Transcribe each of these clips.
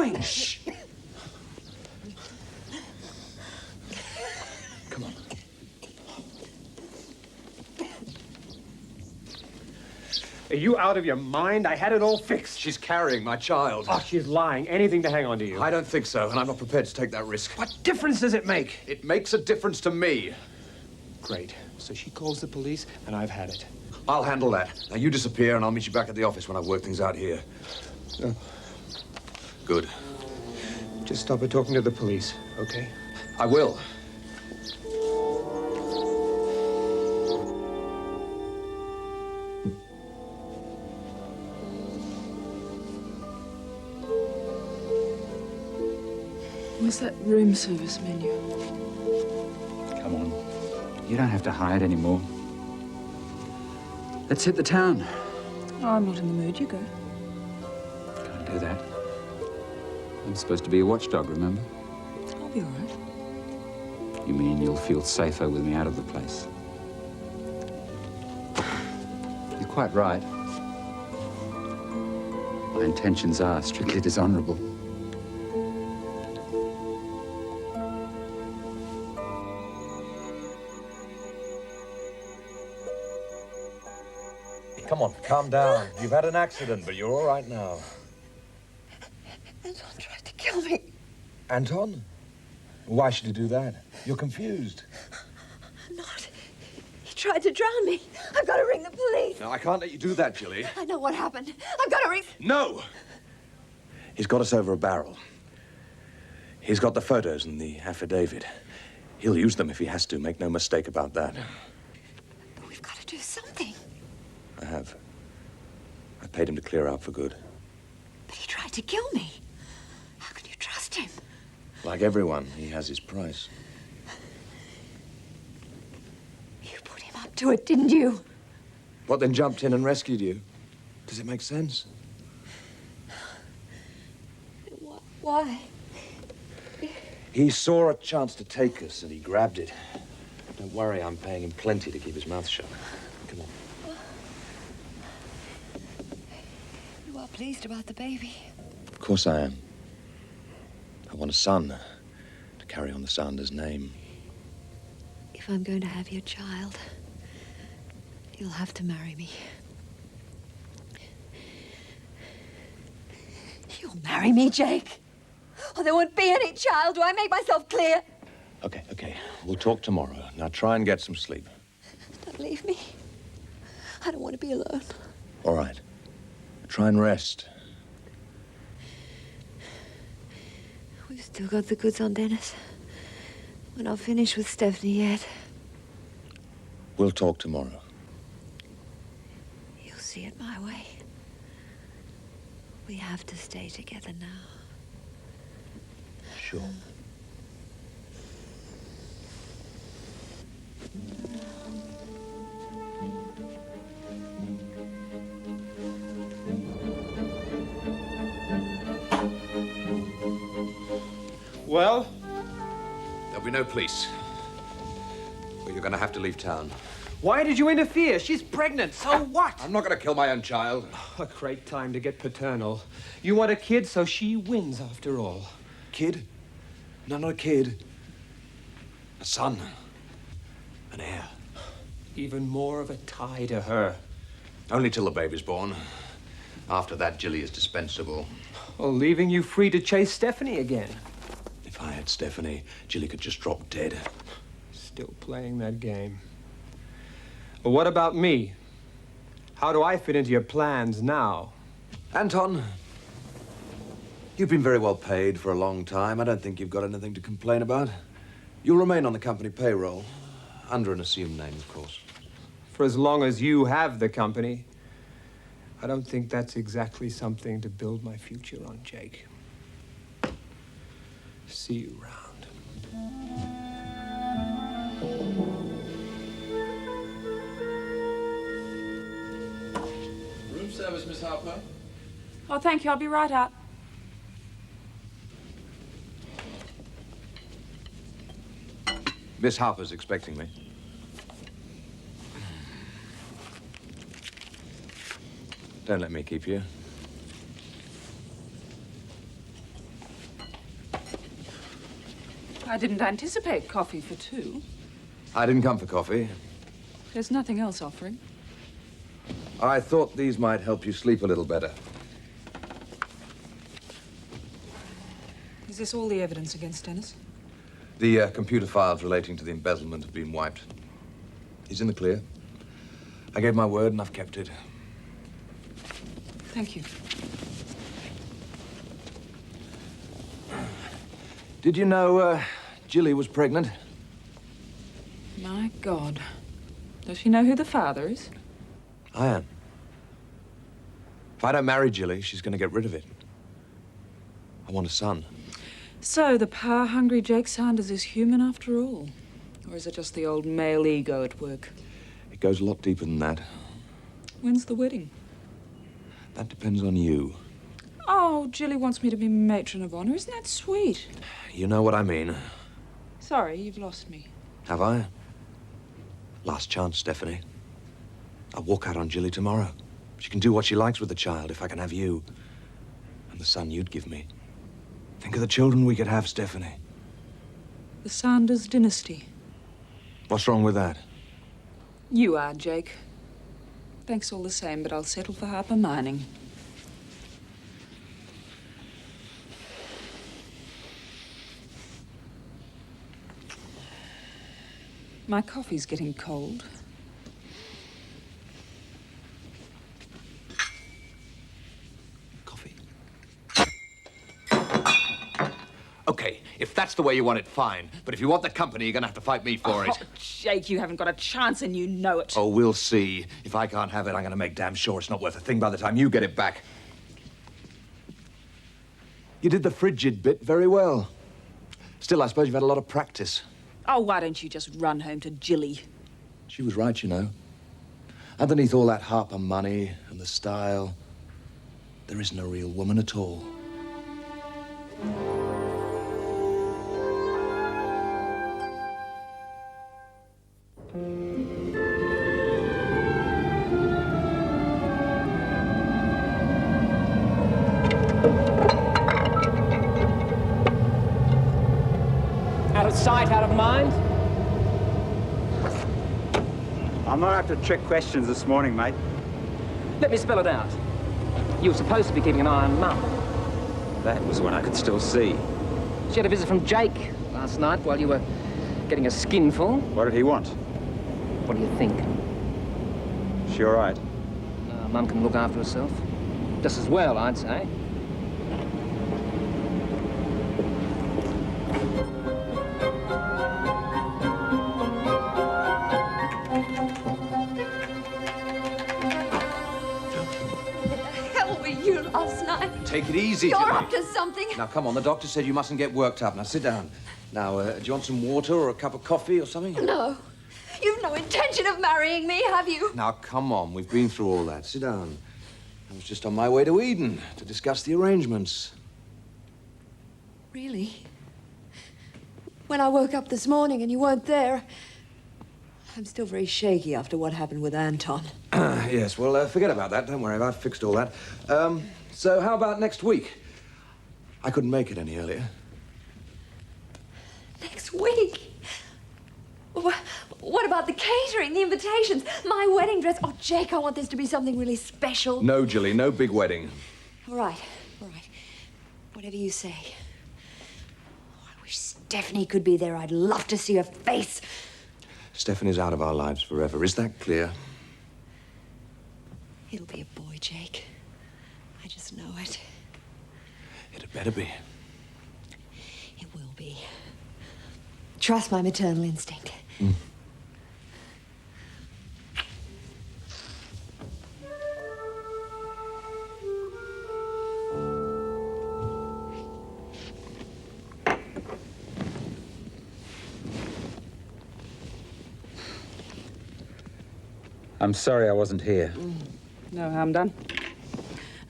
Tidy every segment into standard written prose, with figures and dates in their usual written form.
doing? Shh. Come on. Are you out of your mind? I had it all fixed. She's carrying my child. Oh, she's lying. Anything to hang on to you. I don't think so, and I'm not prepared to take that risk. What difference does it make? It makes a difference to me. Great. So she calls the police, and I've had it. I'll handle that. Now, you disappear, and I'll meet you back at the office when I've worked things out here. Good. Just stop her talking to the police, okay? I will. Where's that room service menu? Come on. You don't have to hide anymore. Let's hit the town. Oh, I'm not in the mood. You go. Can't do that. I'm supposed to be a watchdog, remember? I'll be all right. You mean you'll feel safer with me out of the place? You're quite right. My intentions are strictly dishonorable. Come on, calm down. You've had an accident, but you're all right now. Anton tried to kill me. Anton? Why should he do that? You're confused. I'm not. He tried to drown me. I've got to ring the police. No, I can't let you do that, Jilly. I know what happened. I've got to ring... No! He's got us over a barrel. He's got the photos and the affidavit. He'll use them if he has to. Make no mistake about that. But we've got to do something. I have. I paid him to clear out for good. But he tried to kill me. How can you trust him? Like everyone, he has his price. You put him up to it, didn't you? What, then jumped in and rescued you? Does it make sense? Why? He saw a chance to take us and he grabbed it. Don't worry, I'm paying him plenty to keep his mouth shut. Come on. You are pleased about the baby. Of course I am. I want a son to carry on the Sanders name. If I'm going to have your child, you'll have to marry me. You'll marry me, Jake. Or there won't be any child. Do I make myself clear? Okay. We'll talk tomorrow. Now try and get some sleep. Don't leave me. I don't want to be alone. All right. Try and rest. We've still got the goods on Dennis. We're not finished with Stephanie yet. We'll talk tomorrow. You'll see it my way. We have to stay together now. Sure. Well? There'll be no police. But you're going to have to leave town. Why did you interfere? She's pregnant. So what? I'm not going to kill my own child. A great time to get paternal. You want a kid, so she wins after all. Kid? No, not a kid. A son. An heir. Even more of a tie to her. Only till the baby's born. After that, Jilly is dispensable. Well, leaving you free to chase Stephanie again. If I had Stephanie, Jilly could just drop dead. Still playing that game. Well, what about me? How do I fit into your plans now? Anton, you've been very well paid for a long time. I don't think you've got anything to complain about. You'll remain on the company payroll. Under an assumed name, of course. For as long as you have the company. I don't think that's exactly something to build my future on, Jake. See you around. Room service, Miss Harper. Oh, thank you. I'll be right out. Miss Harper's expecting me. Don't let me keep you. I didn't anticipate coffee for two. I didn't come for coffee. There's nothing else offering. I thought these might help you sleep a little better. Is this all the evidence against Dennis? The computer files relating to the embezzlement have been wiped. He's in the clear. I gave my word and I've kept it. Thank you. Did you know Jilly was pregnant? My God. Does she know who the father is? I am. If I don't marry Jilly, she's going to get rid of it. I want a son. So, the power-hungry Jake Sanders is human after all? Or is it just the old male ego at work? It goes a lot deeper than that. When's the wedding? That depends on you. Oh, Jilly wants me to be matron of honor. Isn't that sweet? You know what I mean. Sorry, you've lost me. Have I? Last chance, Stephanie. I'll walk out on Jilly tomorrow. She can do what she likes with the child if I can have you. And the son you'd give me. Think of the children we could have, Stephanie. The Sanders dynasty. What's wrong with that? You are, Jake. Thanks all the same, but I'll settle for Harper Mining. My coffee's getting cold. Coffee. Okay, if that's the way you want it, fine. But if you want the company, you're gonna have to fight me for it. Oh, Jake, you haven't got a chance and you know it. Oh, we'll see. If I can't have it, I'm gonna make damn sure it's not worth a thing by the time you get it back. You did the frigid bit very well. Still, I suppose you've had a lot of practice. Oh, why don't you just run home to Jilly? She was right, you know. Underneath all that Harper money and the style, there isn't a real woman at all. Out of sight, out of mind. I'm not after trick questions this morning, mate. Let me spell it out. You were supposed to be keeping an eye on Mum. That was when I could still see. She had a visit from Jake last night while you were getting a skinful. What did he want? What do you think? She all right? Mum can look after herself. Just as well, I'd say. Take it easy, You're Jimmy. up to something. Now, come on. The doctor said you mustn't get worked up. Now, sit down. Now, do you want some water or a cup of coffee or something? No. You've no intention of marrying me, have you? Now, come on. We've been through all that. Sit down. I was just on my way to Eden to discuss the arrangements. Really? When I woke up this morning and you weren't there, I'm still very shaky after what happened with Anton. Yes, well, forget about that. Don't worry, I've fixed all that. So how about next week? I couldn't make it any earlier. Next week? What about the catering, the invitations, my wedding dress? Oh, Jake, I want this to be something really special. No, Jilly, no big wedding. All right, all right. Whatever you say. Oh, I wish Stephanie could be there. I'd love to see her face. Stephanie's out of our lives forever. Is that clear? It'll be a boy, Jake. I just know it. It better be. It will be. Trust my maternal instinct. Mm. I'm sorry I wasn't here. No harm done.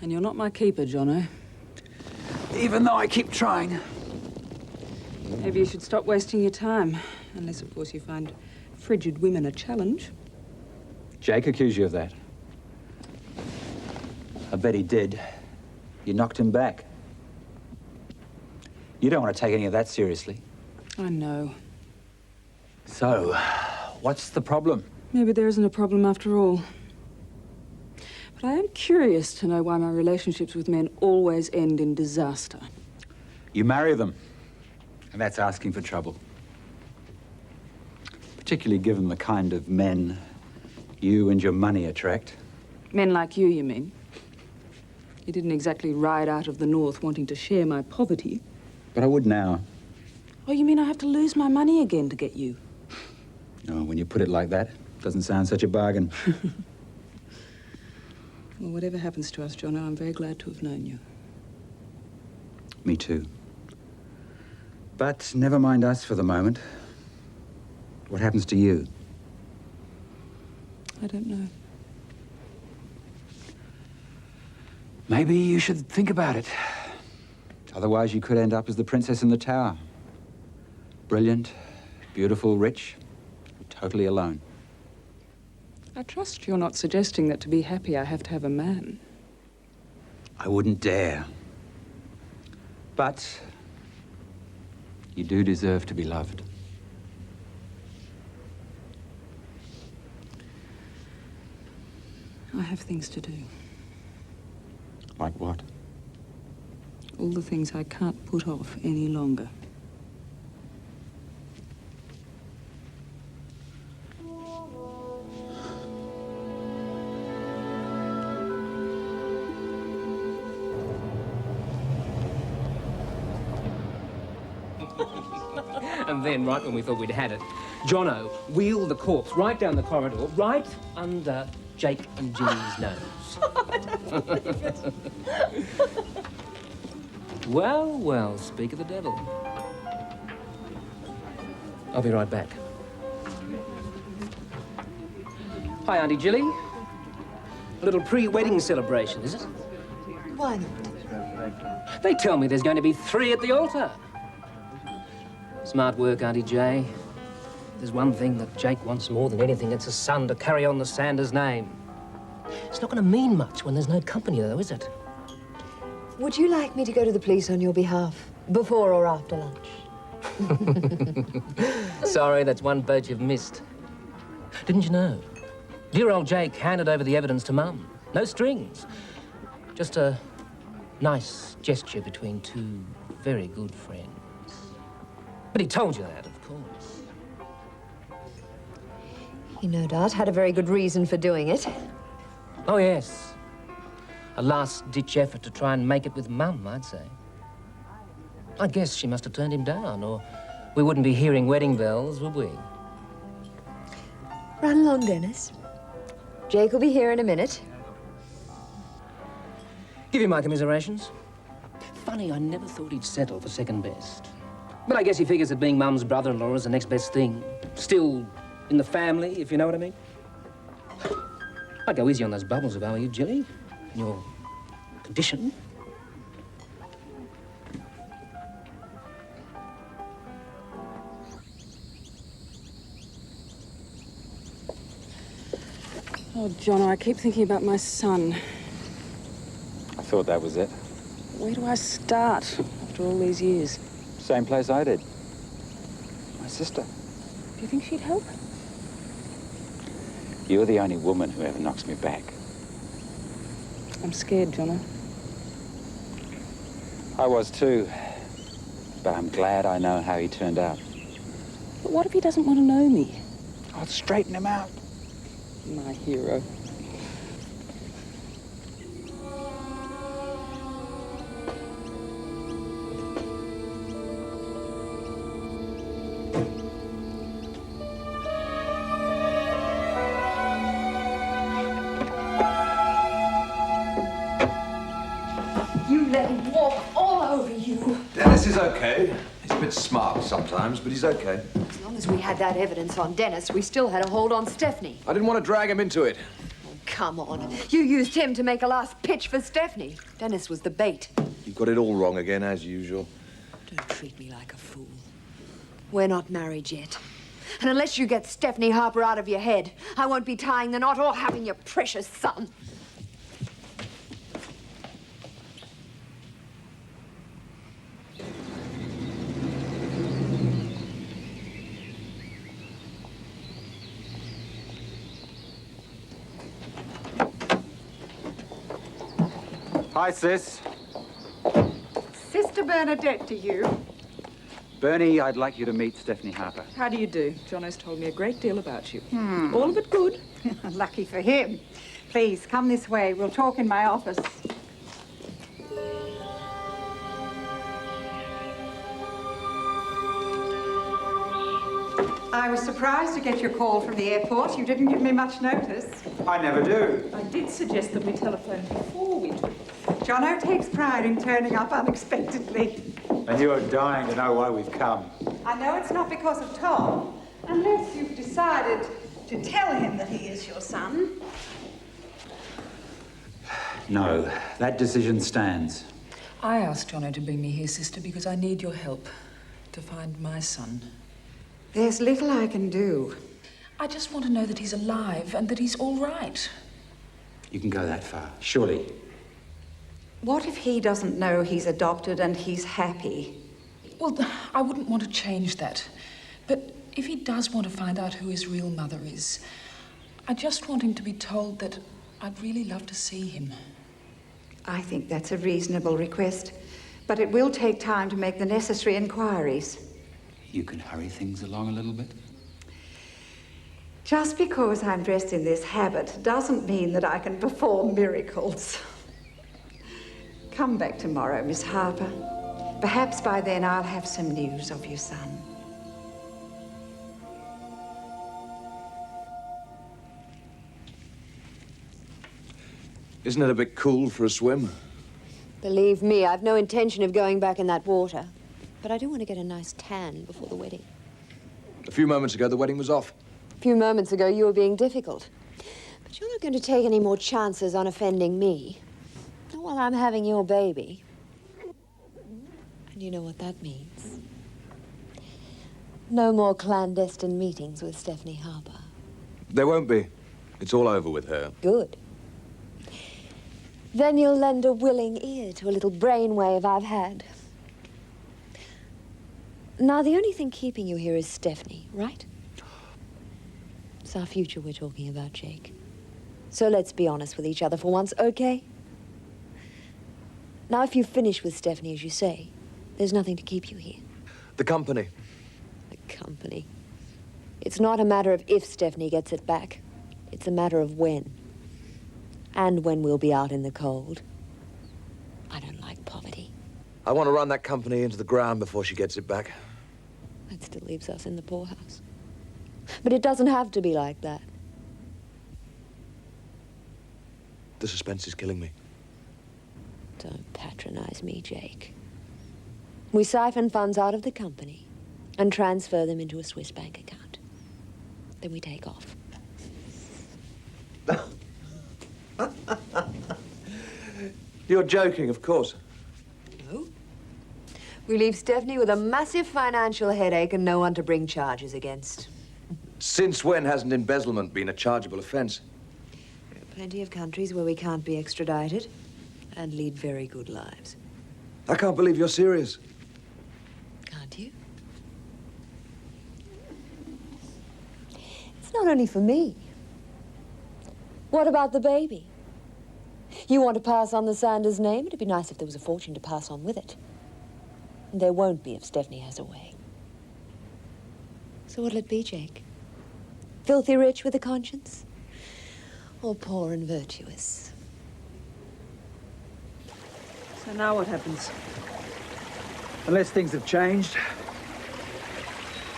And you're not my keeper, Jono. Even though I keep trying. Maybe you should stop wasting your time. Unless, of course, you find frigid women a challenge. Jake accused you of that. I bet he did. You knocked him back. You don't want to take any of that seriously. I know. So, what's the problem? Maybe there isn't a problem after all. But I am curious to know why my relationships with men always end in disaster. You marry them, and that's asking for trouble. Particularly given the kind of men you and your money attract. Men like you mean? You didn't exactly ride out of the north wanting to share my poverty. But I would now. Oh, you mean I have to lose my money again to get you? No, when you put it like that, it doesn't sound such a bargain. Well, whatever happens to us, Jono, I'm very glad to have known you. Me too. But never mind us for the moment. What happens to you? I don't know. Maybe you should think about it. Otherwise, you could end up as the princess in the tower. Brilliant, beautiful, rich, totally alone. I trust you're not suggesting that to be happy I have to have a man. I wouldn't dare. But you do deserve to be loved. I have things to do. Like what? All the things I can't put off any longer. And then, right when we thought we'd had it, Jono wheeled the corpse right down the corridor, right under Jake and Ginny's nose. Well, well, speak of the devil. I'll be right back. Hi, Auntie Jilly. A little pre-wedding celebration, is it? Why not? They tell me there's going to be 3 at the altar. Smart work, Auntie Jay. There's one thing that Jake wants more than anything, it's a son to carry on the Sanders name. It's not going to mean much when there's no company, though, is it? Would you like me to go to the police on your behalf, before or after lunch? Sorry, that's one boat you've missed. Didn't you know? Dear old Jake handed over the evidence to Mum. No strings. Just a nice gesture between 2 very good friends. But he told you that, of course. He no doubt had a very good reason for doing it. Oh, yes. A last-ditch effort to try and make it with Mum, I'd say. I guess she must have turned him down, or we wouldn't be hearing wedding bells, would we? Run along, Dennis. Jake will be here in a minute. Give you my commiserations. Funny, I never thought he'd settle for second best. But I guess he figures that being Mum's brother-in-law is the next best thing. Still in the family, if you know what I mean. I'd go easy on those bubbles if I were you, Jilly. In your condition. Oh, Jono, I keep thinking about my son. I thought that was it. Where do I start after all these years? Same place I did. My sister. Do you think she'd help? You're the only woman who ever knocks me back. I'm scared, Jono. I was too. But I'm glad I know how he turned out. But what if he doesn't want to know me? I'll straighten him out. My hero. You let him walk all over you. Dennis is okay. He's a bit smart sometimes, but he's okay. As long as we had that evidence on Dennis, we still had a hold on Stephanie. I didn't want to drag him into it. Oh, come on. You used him to make a last pitch for Stephanie. Dennis was the bait. You got it all wrong again, as usual. Don't treat me like a fool. We're not married yet. And unless you get Stephanie Harper out of your head, I won't be tying the knot or having your precious son. Hi, sis. Sister Bernadette to you. Bernie, I'd like you to meet Stephanie Harper. How do you do? Jono's told me a great deal about you. All of it good. Lucky for him. Please, come this way. We'll talk in my office. I was surprised to get your call from the airport. You didn't give me much notice. I never do. I did suggest that we telephone before we do. Jono takes pride in turning up unexpectedly. And you're dying to know why we've come. I know it's not because of Tom, unless you've decided to tell him that he is your son. No, that decision stands. I asked Jono to bring me here, sister, because I need your help to find my son. There's little I can do. I just want to know that he's alive and that he's all right. You can go that far, surely. What if he doesn't know he's adopted and he's happy? Well, I wouldn't want to change that. But if he does want to find out who his real mother is, I just want him to be told that I'd really love to see him. I think that's a reasonable request, but it will take time to make the necessary inquiries. You can hurry things along a little bit. Just because I'm dressed in this habit doesn't mean that I can perform miracles. Come back tomorrow, Miss Harper. Perhaps by then I'll have some news of your son. Isn't it a bit cool for a swim? Believe me, I've no intention of going back in that water. But I do want to get a nice tan before the wedding. A few moments ago, the wedding was off. A few moments ago, you were being difficult. But you're not going to take any more chances on offending me. Not while I'm having your baby. And you know what that means. No more clandestine meetings with Stephanie Harper. There won't be. It's all over with her. Good. Then you'll lend a willing ear to a little brainwave I've had. Now, the only thing keeping you here is Stephanie, right? It's our future we're talking about, Jake. So let's be honest with each other for once, okay? Now, if you finish with Stephanie, as you say, there's nothing to keep you here. The company. The company. It's not a matter of if Stephanie gets it back. It's a matter of when. And when we'll be out in the cold. I don't like poverty. I want to run that company into the ground before she gets it back. That still leaves us in the poorhouse. But it doesn't have to be like that. The suspense is killing me. Don't patronize me, Jake. We siphon funds out of the company and transfer them into a Swiss bank account. Then we take off. You're joking, of course. No. We leave Stephanie with a massive financial headache and no one to bring charges against. Since when hasn't embezzlement been a chargeable offense? There are plenty of countries where we can't be extradited and lead very good lives. I can't believe you're serious. Can't you? It's not only for me. What about the baby? You want to pass on the Sanders name? It'd be nice if there was a fortune to pass on with it. And there won't be if Stephanie has a way. So what'll it be, Jake? Filthy rich with a conscience? Or poor and virtuous? So now what happens? Unless things have changed.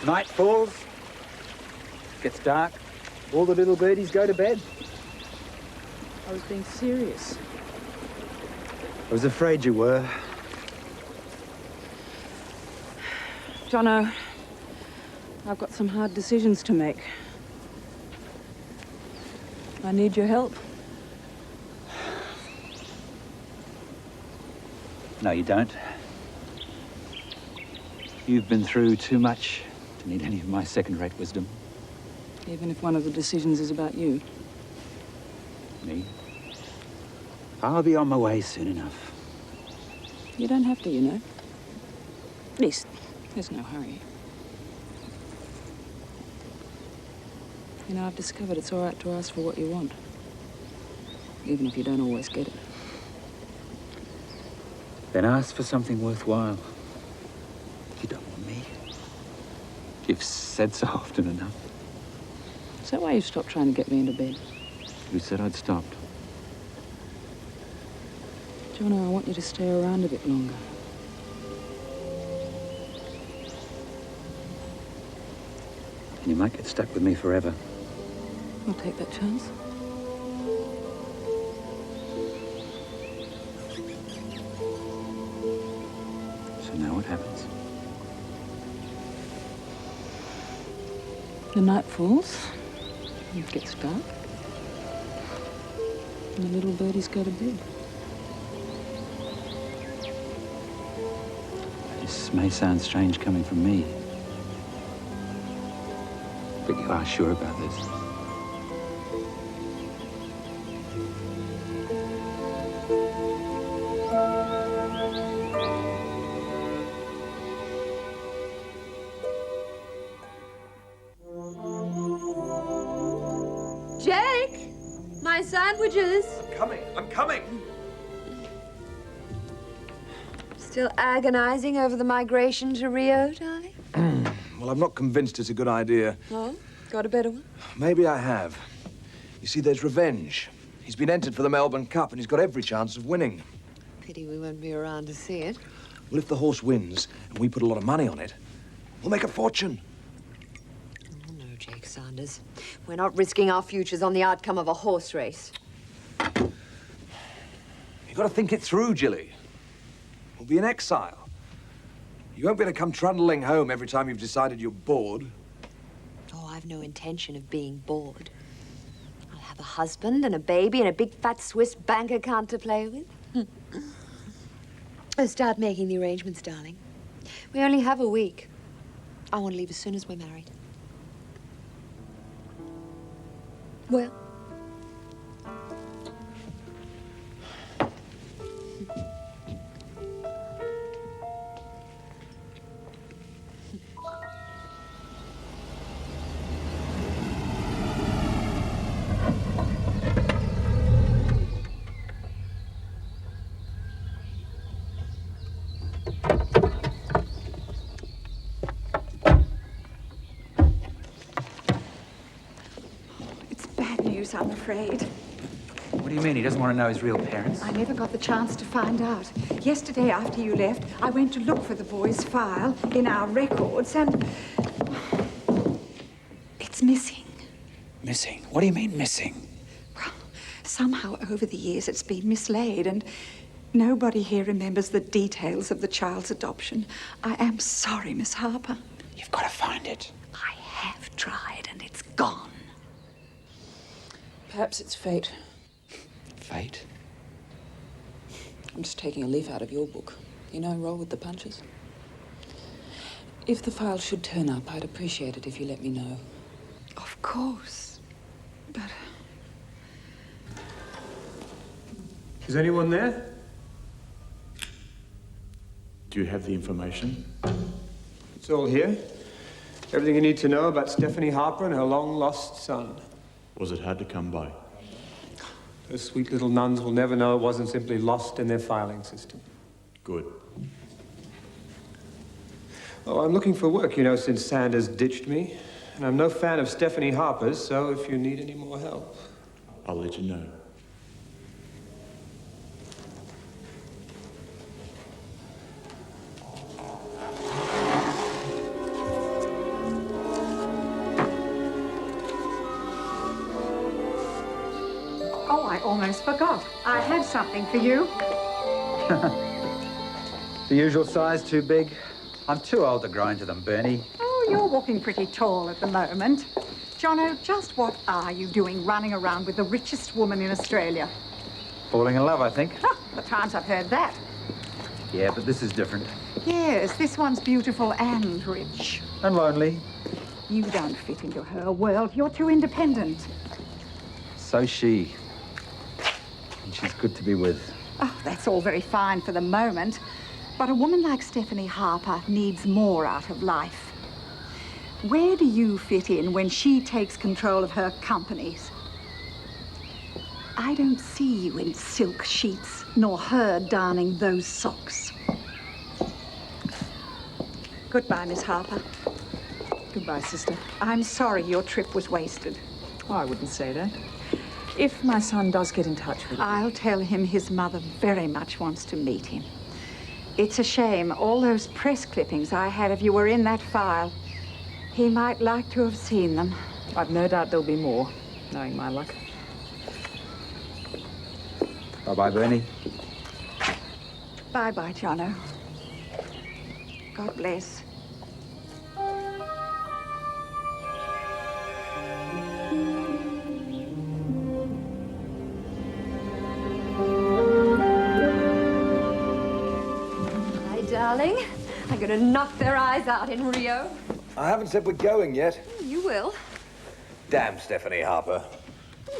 Night falls. Gets dark. All the little birdies go to bed. I was being serious. I was afraid you were. Jono, I've got some hard decisions to make. I need your help. No, you don't. You've been through too much to need any of my second-rate wisdom. Even if one of the decisions is about you. Me? I'll be on my way soon enough. You don't have to, you know. At least, there's no hurry. You know, I've discovered it's all right to ask for what you want. Even if you don't always get it. Then ask for something worthwhile. You don't want me. You've said so often enough. Is that why you stopped trying to get me into bed? Who said I'd stopped? Jono, I want you to stay around a bit longer. You might get stuck with me forever. I'll take that chance. So now what happens? The night falls, it gets dark, and the little birdies go to bed. This may sound strange coming from me, but you are sure about this? Jake! My sandwiches! I'm coming! Still agonizing over the migration to Rio, darling? Well, I'm not convinced it's a good idea. Oh, got a better one? Maybe I have. You see, there's revenge. He's been entered for the Melbourne Cup, and he's got every chance of winning. Pity we won't be around to see it. Well, if the horse wins, and we put a lot of money on it, we'll make a fortune. Oh, no, Jake Sanders. We're not risking our futures on the outcome of a horse race. You've got to think it through, Jilly. We'll be in exile. You won't be able to come trundling home every time you've decided you're bored. Oh, I've no intention of being bored. I'll have a husband and a baby and a big fat Swiss bank account to play with. Oh, start making the arrangements, darling. We only have a week. I want to leave as soon as we're married. Well? I'm afraid. What do you mean? He doesn't want to know his real parents? I never got the chance to find out. Yesterday, after you left, I went to look for the boy's file in our records, and it's missing. Missing? What do you mean, missing? Well, somehow over the years it's been mislaid, and nobody here remembers the details of the child's adoption. I am sorry, Miss Harper. You've got to find it. I have tried, and it's gone. Perhaps it's fate. Fate? I'm just taking a leaf out of your book. You know, roll with the punches. If the file should turn up, I'd appreciate it if you let me know. Of course. But... Is anyone there? Do you have the information? It's all here. Everything you need to know about Stephanie Harper and her long-lost son. Was it hard to come by? Those sweet little nuns will never know it wasn't simply lost in their filing system. Good. Oh, I'm looking for work, you know, since Sanders ditched me. And I'm no fan of Stephanie Harper's, so if you need any more help... I'll let you know. Oh, I almost forgot. I had something for you. The usual size, too big? I'm too old to grow into them, Bernie. Oh, you're walking pretty tall at the moment. Jono, just what are you doing running around with the richest woman in Australia? Falling in love, I think. Oh, the times I've heard that. Yeah, but this is different. Yes, this one's beautiful and rich. And lonely. You don't fit into her world. You're too independent. So she. And she's good to be with. Oh, that's all very fine for the moment. But a woman like Stephanie Harper needs more out of life. Where do you fit in when she takes control of her companies? I don't see you in silk sheets, nor her darning those socks. Goodbye, Miss Harper. Goodbye, sister. I'm sorry your trip was wasted. Oh, I wouldn't say that. If my son does get in touch with you... I'll tell him his mother very much wants to meet him. It's a shame all those press clippings I had of you were in that file. He might like to have seen them. I've no doubt there'll be more, knowing my luck. Bye-bye, Bernie. Bye-bye, Jono. God bless. Hi, darling. I'm going to knock their eyes out in Rio. I haven't said we're going yet. You will. Damn Stephanie Harper.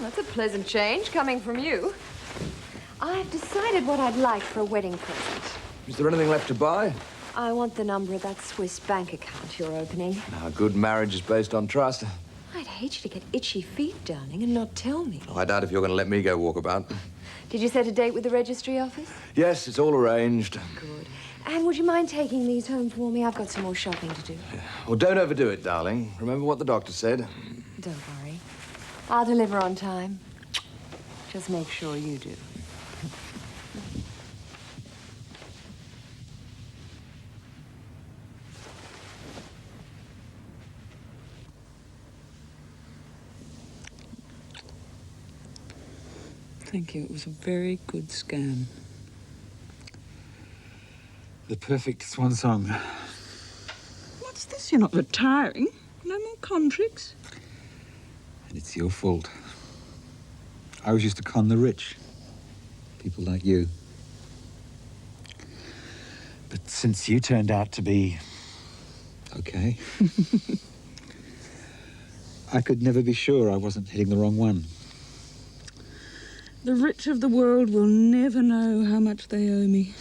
That's a pleasant change coming from you. I've decided what I'd like for a wedding present. Is there anything left to buy? I want the number of that Swiss bank account you're opening. A good marriage is based on trust. I'd hate you to get itchy feet, darling, and not tell me. Oh, I doubt if you're going to let me go walk about. Did you set a date with the registry office? Yes, it's all arranged. Good. And would you mind taking these home for me? I've got some more shopping to do. Well, don't overdo it, darling. Remember what the doctor said. Don't worry. I'll deliver on time. Just make sure you do. Thank you. It was a very good scam. The perfect swan song. What's this? You're not retiring? No more con tricks? And it's your fault. I was used to con the rich. People like you. But since you turned out to be... okay. I could never be sure I wasn't hitting the wrong one. The rich of the world will never know how much they owe me.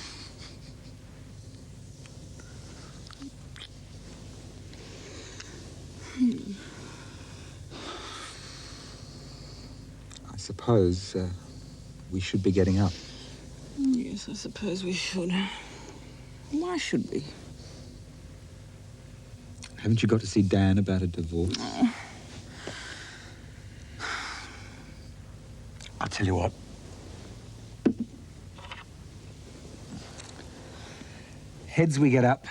I suppose we should be getting up. Yes, I suppose we should. Why should we? Haven't you got to see Dan about a divorce? Oh. I'll tell you what. Heads we get up,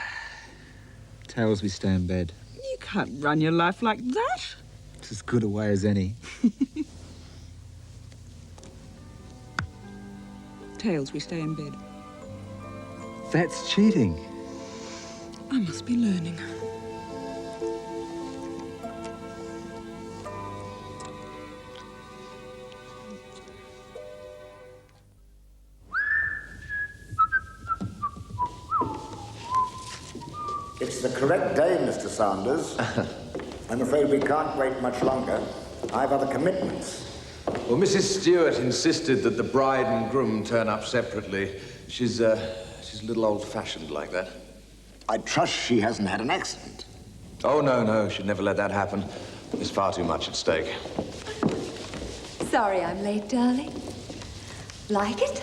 tails we stay in bed. You can't run your life like that. It's as good a way as any. Tails, we stay in bed. That's cheating. I must be learning. It's the correct day, Mr. Sanders. I'm afraid we can't wait much longer. I've other commitments. Well, Mrs. Stewart insisted that the bride and groom turn up separately. She's a little old-fashioned like that. I trust she hasn't had an accident. Oh, no, she'd never let that happen. There's far too much at stake. Sorry I'm late, darling. Like it?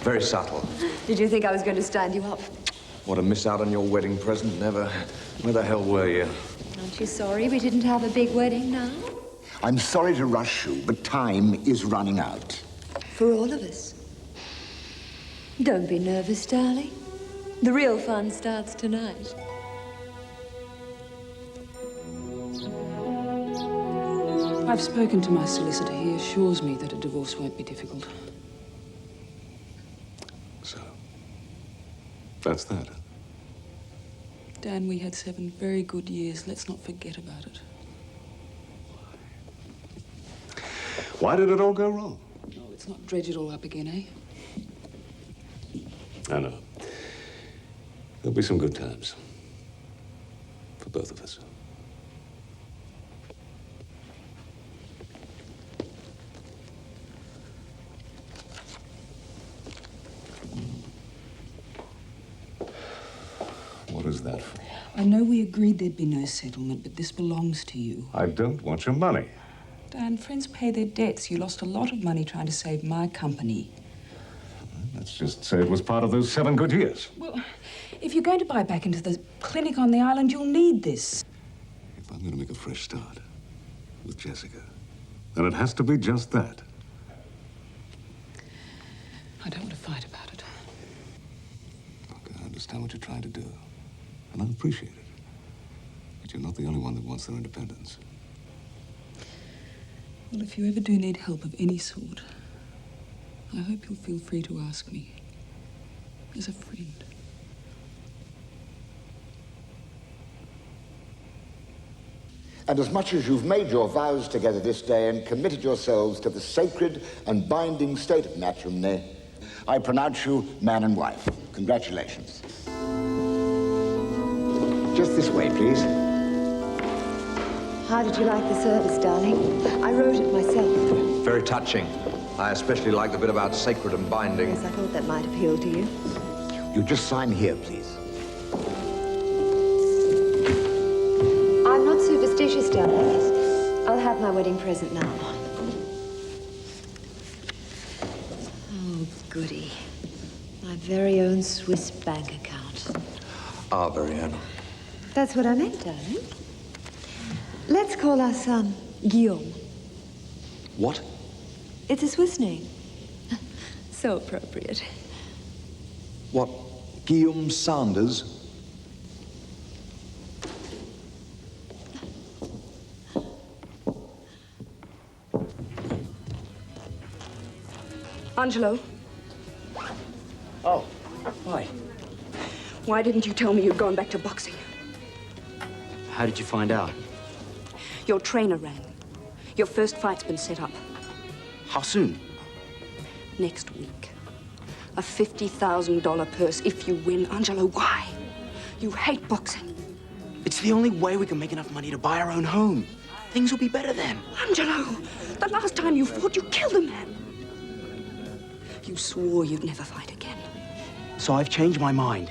Very subtle. Did you think I was going to stand you up? What, to miss out on your wedding present? Never. Where the hell were you? Aren't you sorry we didn't have a big wedding now? I'm sorry to rush you, but time is running out. For all of us. Don't be nervous, darling. The real fun starts tonight. I've spoken to my solicitor. He assures me that a divorce won't be difficult. So, that's that. Dan, we had 7 very good years. Let's not forget about it. Why did it all go wrong? Oh, let's not dredge it all up again, eh? I know. There'll be some good times. For both of us. What is that for? I know we agreed there'd be no settlement, but this belongs to you. I don't want your money. Dan, friends pay their debts. You lost a lot of money trying to save my company. Let's just say it was part of those 7 good years. Well, if you're going to buy back into the clinic on the island, you'll need this. If I'm going to make a fresh start with Jessica, then it has to be just that. I don't want to fight about it. Look, I understand what you're trying to do, and I appreciate it. But you're not the only one that wants their independence. Well, if you ever do need help of any sort, I hope you'll feel free to ask me. As a friend. And as much as you've made your vows together this day and committed yourselves to the sacred and binding state of matrimony, I pronounce you man and wife. Congratulations. Just this way, please. How did you like the service, darling? I wrote it myself. Very touching. I especially like the bit about sacred and binding. Yes, I thought that might appeal to you. You just sign here, please. I'm not superstitious, darling. I'll have my wedding present now. Oh, goody. My very own Swiss bank account. Our very own. That's what I meant, darling. Let's call our son Guillaume. What? It's a Swiss name. So appropriate. What? Guillaume Sanders? Angelo, Oh. why? Why didn't you tell me you'd gone back to boxing? How did you find out? Your trainer rang. Your first fight's been set up. How soon? Next week. A $50,000 purse if you win. Angelo, why? You hate boxing. It's the only way we can make enough money to buy our own home. Things will be better then. Angelo, the last time you fought, you killed a man. You swore you'd never fight again. So I've changed my mind.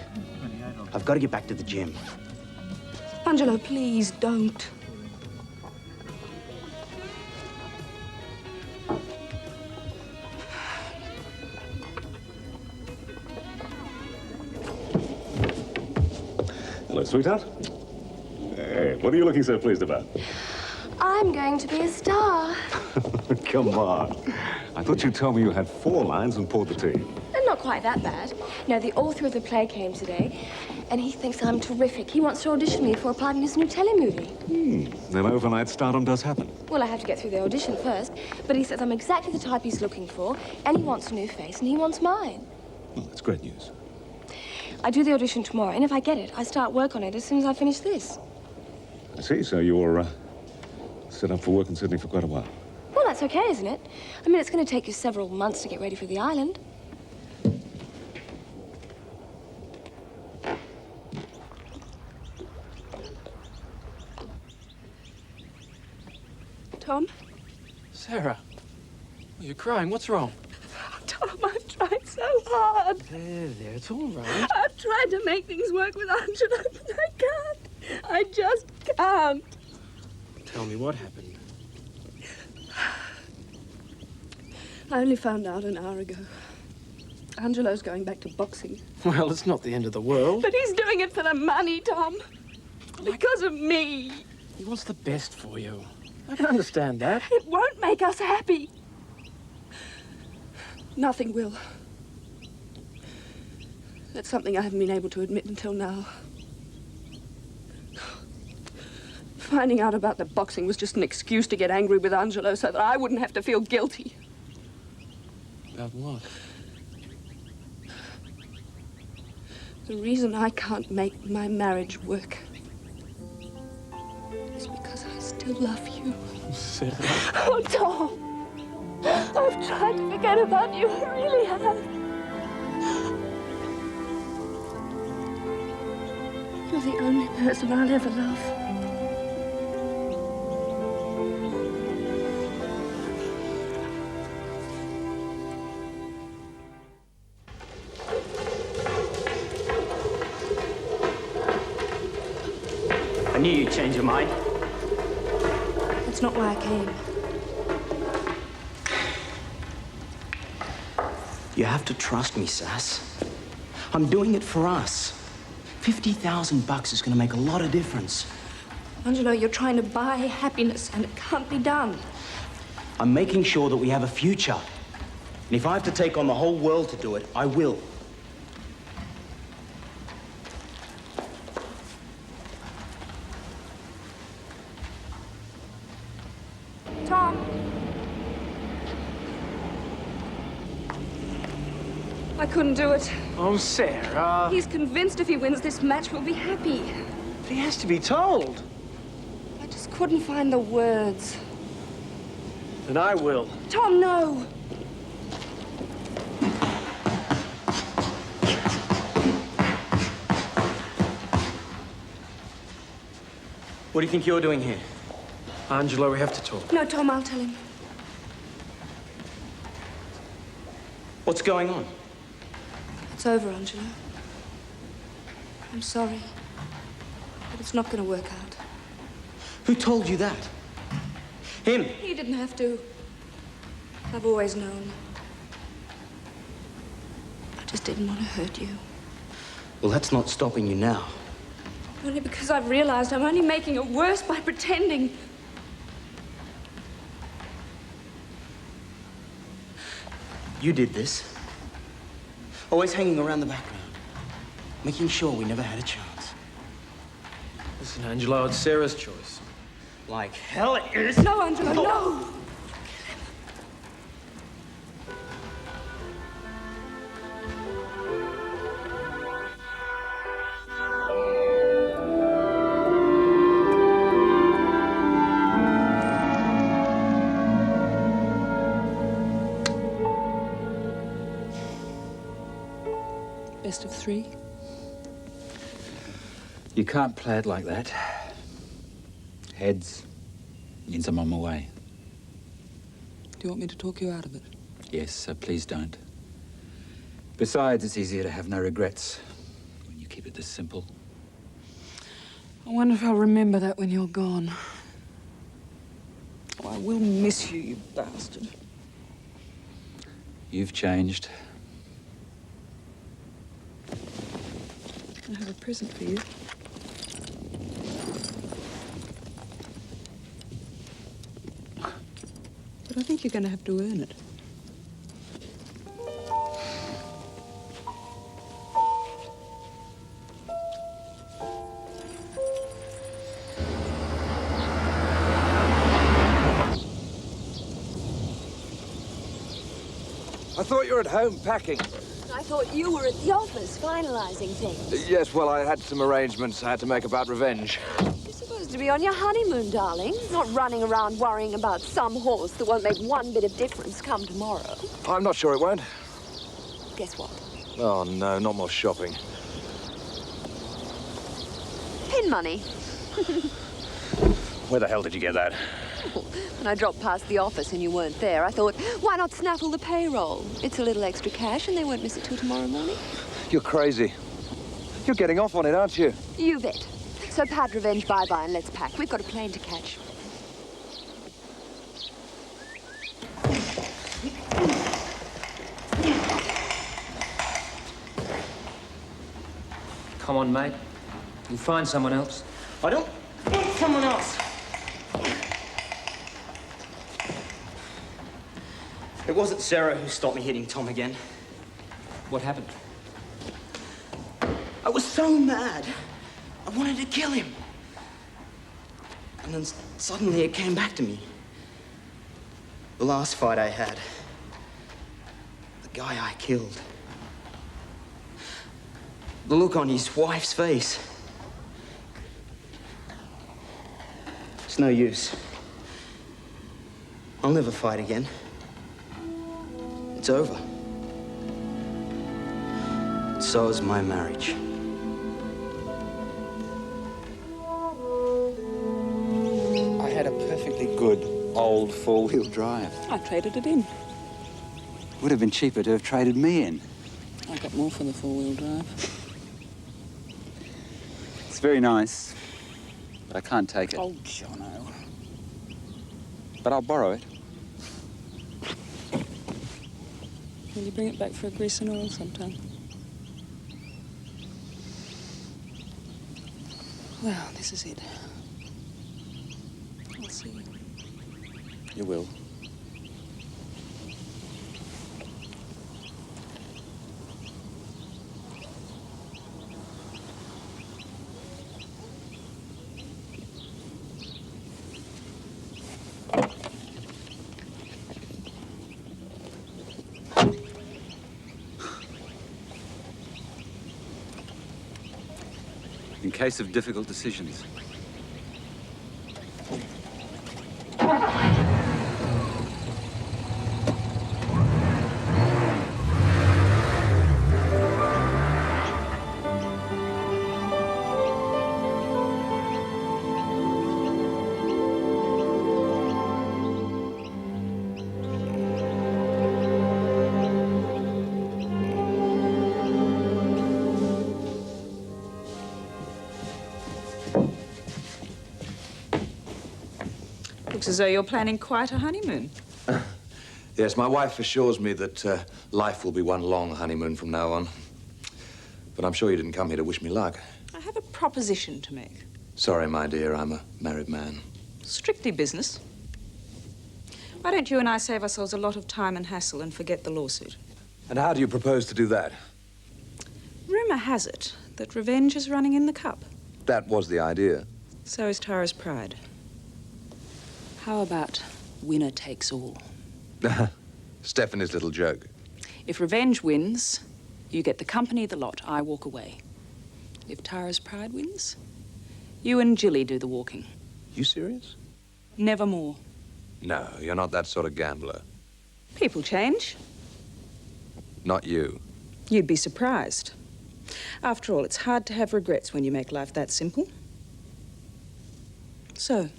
I've got to get back to the gym. Angelo, please don't. Hello, sweetheart. Hey, what are you looking so pleased about? I'm going to be a star. Come on. I thought you told me you had 4 lines and poured the tea. Not quite that bad. No, the author of the play came today, and he thinks I'm terrific. He wants to audition me for a part in his new telemovie. Then overnight stardom does happen. Well, I have to get through the audition first, but he says I'm exactly the type he's looking for, and he wants a new face, and he wants mine. Well, that's great news. I do the audition tomorrow, and if I get it, I start work on it as soon as I finish this. I see, so you're set up for work in Sydney for quite a while. Well, that's okay, isn't it? I mean, it's going to take you several months to get ready for the island. Tom? Sarah, you're crying. What's wrong? Tom, I've tried so hard. There, it's all right. I've tried to make things work with Angelo, but I can't. I just can't. Tell me what happened. I only found out an hour ago. Angelo's going back to boxing. Well, it's not the end of the world. But he's doing it for the money, Tom. Because of me. He wants the best for you. I can understand that. It won't make us happy. Nothing will. That's something I haven't been able to admit until now. Finding out about the boxing was just an excuse to get angry with Angelo so that I wouldn't have to feel guilty. About what? The reason I can't make my marriage work is because I still love you. Sarah. Oh, Tom! I've tried to forget about you. I really have. You're the only person I'll ever love. I knew you'd change your mind. That's not why I came. You have to trust me, Sass. I'm doing it for us. $50,000 is gonna make a lot of difference. Angelo, you're trying to buy happiness, and it can't be done. I'm making sure that we have a future. And if I have to take on the whole world to do it, I will. Tom. I couldn't do it. Oh, Sarah. He's convinced if he wins this match, we'll be happy. But he has to be told. I just couldn't find the words. Then I will. Tom, no. What do you think you're doing here? Angelo, we have to talk. No, Tom, I'll tell him. What's going on? It's over, Angelo. I'm sorry. But it's not going to work out. Who told you that? Him? He didn't have to. I've always known. I just didn't want to hurt you. Well, that's not stopping you now. Only because I've realized I'm only making it worse by pretending. You did this. Always hanging around the background. Making sure we never had a chance. Listen, Angelo, it's Sarah's choice. Like hell it is. No, Angelo, no! Best of three? You can't play it like that. Heads means I'm on my way. Do you want me to talk you out of it? Yes, so please don't. Besides, it's easier to have no regrets when you keep it this simple. I wonder if I'll remember that when you're gone. Oh, I will miss you, you bastard. You've changed. I have a present for you. But I think you're going to have to earn it. I thought you were at home packing. I thought you were at the office finalizing things. Yes, well, I had some arrangements I had to make about revenge. You're supposed to be on your honeymoon, darling. Not running around worrying about some horse that won't make one bit of difference come tomorrow. I'm not sure it won't. Guess what? Oh, no, not more shopping. Pin money. Where the hell did you get that? When I dropped past the office and you weren't there, I thought, why not snaffle the payroll? It's a little extra cash and they won't miss it till tomorrow morning. You're crazy. You're getting off on it, aren't you? You bet. So pad revenge bye-bye and let's pack. We've got a plane to catch. Come on, mate. You'll find someone else. I don't want someone else. It wasn't Sarah who stopped me hitting Tom again. What happened? I was so mad. I wanted to kill him. And then suddenly it came back to me. The last fight I had. The guy I killed. The look on his wife's face. It's no use. I'll never fight again. It's over. So is my marriage. I had a perfectly good old four-wheel drive. I traded it in. Would have been cheaper to have traded me in. I got more for the four-wheel drive. It's very nice, but I can't take it. Oh, Jono. But I'll borrow it. Will you bring it back for a grease and oil sometime? Well, this is it. I'll see you. You will. In case of difficult decisions. Looks as though you're planning quite a honeymoon. Yes, my wife assures me that life will be one long honeymoon from now on. But I'm sure you didn't come here to wish me luck. I have a proposition to make. Sorry, my dear, I'm a married man. Strictly business. Why don't you and I save ourselves a lot of time and hassle and forget the lawsuit? And how do you propose to do that? Rumour has it that revenge is running in the cup. That was the idea. So is Tara's pride. How about winner takes all? Stephanie's little joke. If revenge wins, you get the company, the lot. I walk away. If Tara's pride wins, you and Jilly do the walking. You serious? Nevermore. No, you're not that sort of gambler. People change. Not you. You'd be surprised. After all, it's hard to have regrets when you make life that simple. So,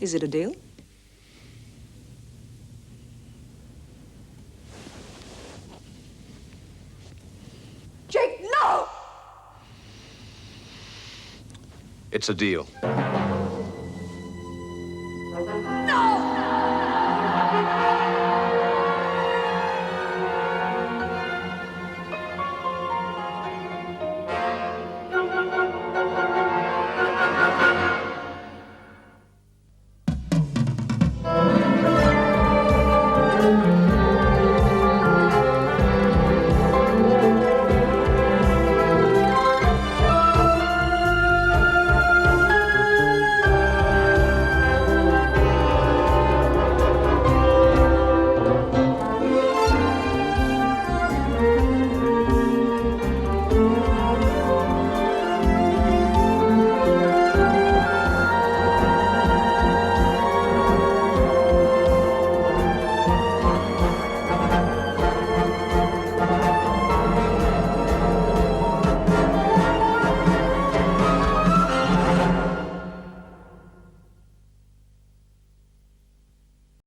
is it a deal? Jake, no! It's a deal.